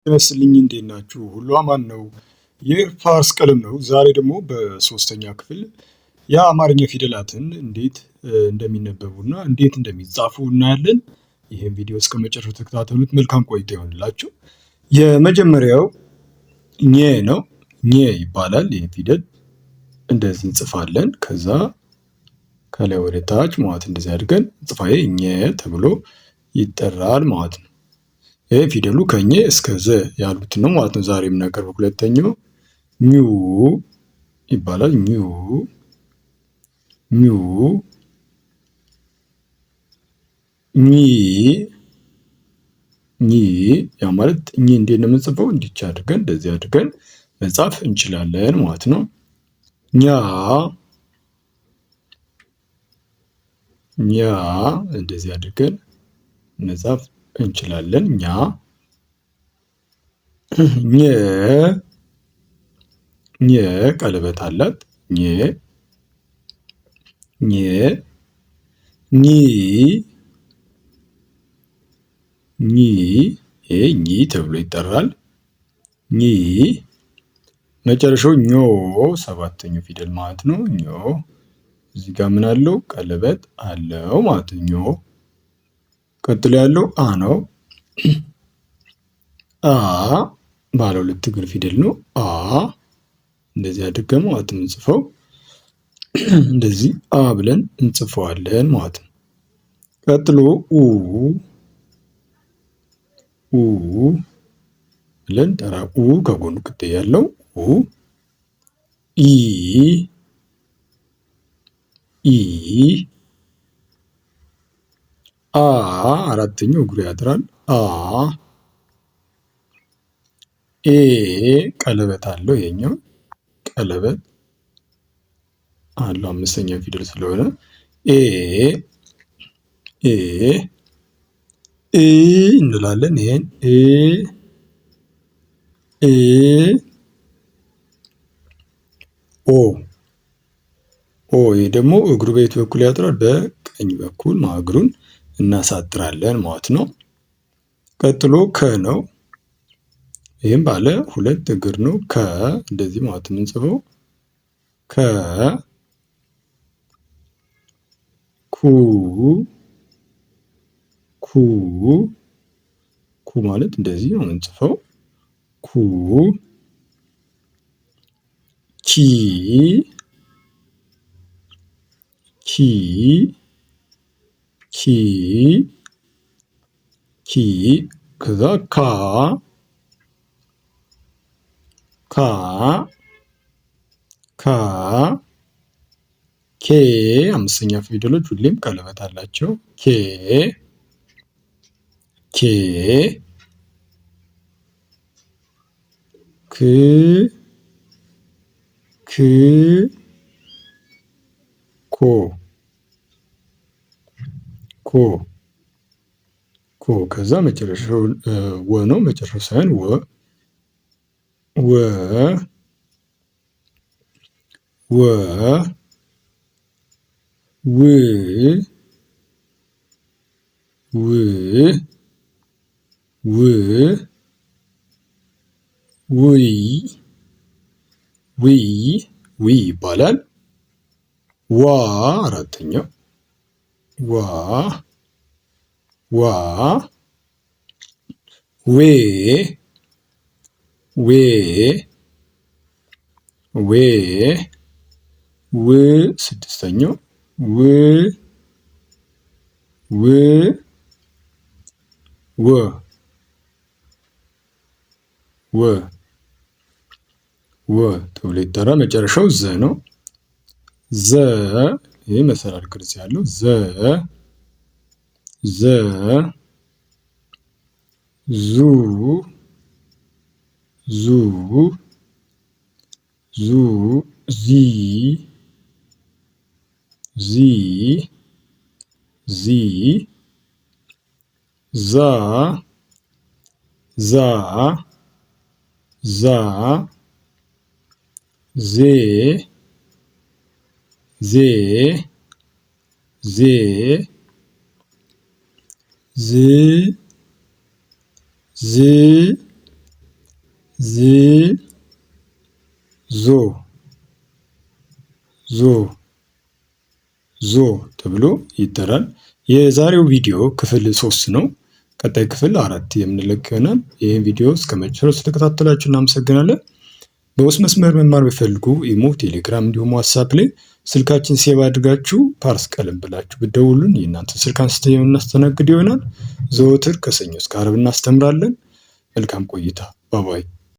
ይመስልኝ እንዴት ናችሁ? ሁሉ አማን ነው። ይህ ፋርስ ቀለም ነው። ዛሬ ደግሞ በሶስተኛ ክፍል የአማርኛ ፊደላትን እንዴት እንደሚነበቡና እንዴት እንደሚጻፉ እናያለን። ይህን ቪዲዮ እስከ መጨረሻው ተከታተሉት። መልካም ቆይታ ይሆንላችሁ። የመጀመሪያው ኘ ነው። ኘ ይባላል። ይህ ፊደል እንደዚህ እንጽፋለን። ከዛ ከላይ ወደ ታች ማለት እንደዚህ አድርገን ጽፋዬ ኘ ተብሎ ይጠራል ማለት ነው። ይህ ፊደሉ ከኘ እስከ ዘ ያሉትን ነው ማለት ነው ዛሬ የምናቀርበው። ሁለተኛው ኙ ይባላል። ኙ ኙ ኚ ኚ ያ ማለት ኚ እንዴት ነው የምንጽፈው? እንዲች አድርገን እንደዚህ አድርገን መጻፍ እንችላለን ማለት ነው። ኛ ኛ እንደዚህ አድርገን መጻፍ እንችላለን። ኛ ኘ ኘ ቀለበት አላት። ኘ ኘ ኚ ኚ ይሄ ኚ ተብሎ ይጠራል። ኚ መጨረሻው ኞ ሰባተኛው ፊደል ማለት ነው። ኞ እዚህ ጋር ምን አለው? ቀለበት አለው ማለት ነው። ኞ ቀጥሎ ያለው አ ነው። አ ባለ ሁለት እግር ፊደል ነው። አ እንደዚህ አድርገን ማለት ነው የምንጽፈው። እንደዚህ አ ብለን እንጽፈዋለን ማለት ነው። ቀጥሎ ኡ ኡ ብለን ጠራ ኡ ከጎኑ ቅጥያ ያለው ኡ ኢ ኢ አ አራተኛው እግሩ ያጥራል። አ ኤ ቀለበት አለው። ይሄኛው ቀለበት አለው አምስተኛ ፊደል ስለሆነ ኤ ኤ እ እንላለን። ይሄን እ እ ኦ ኦ ይሄ ደግሞ እግሩ በየት በኩል ያጥራል? በቀኝ በኩል እግሩን እናሳጥራለን ማለት ነው። ቀጥሎ ከ ነው። ይህም ባለ ሁለት እግር ነው። ከ እንደዚህ ማለት የምንጽፈው ከ ኩ ኩ ኩ ማለት እንደዚህ ነው የምንጽፈው። ኩ ኪ ኪ ኪ ኪ ከዛ ካ ካ ካ ኬ አምስተኛ ፊደሎች ሁሌም ቀለበት አላቸው። ኬ ኬ ክ ክ ኮ ኮ ኮ ከዛ መጨረሻው ወ ነው። መጨረሻው ሳይሆን ወ ወ ወ ው ው ው ውይ ውይ ውይ ይባላል። ዋ አራተኛው ዋ ዋ ዌ ዌ ዌ ው ስድስተኛው ው ው ወ ወ ወ ተብሎ ይጠራል። መጨረሻው ዘ ነው። ዘ ይሄ መሰላል ቅርጽ ያለው ዘ ዘ ዙ ዙ ዙ ዚ ዚ ዚ ዛ ዛ ዛ ዜ ዜ ዜ ዝ ዝ ዞ ተብሎ ይጠራል። የዛሬው ቪዲዮ ክፍል 3 ነው። ቀጣይ ክፍል 4 የምንለቅ ይሆናል። ይህን ቪዲዮ እስከ መጨረሻው ስለተከታተላችሁ እናመሰግናለን። በውስጥ መስመር መማር ቢፈልጉ ኢሞ፣ ቴሌግራም እንዲሁም ዋትስአፕ ላይ ስልካችን ሴቭ አድርጋችሁ ፓርስ ቀለም ብላችሁ ብትደውሉን የእናንተ ስልክ አንስተን የምናስተናግድ ይሆናል። ዘወትር ከሰኞ እስከ ዓርብ እናስተምራለን። መልካም ቆይታ። ባባይ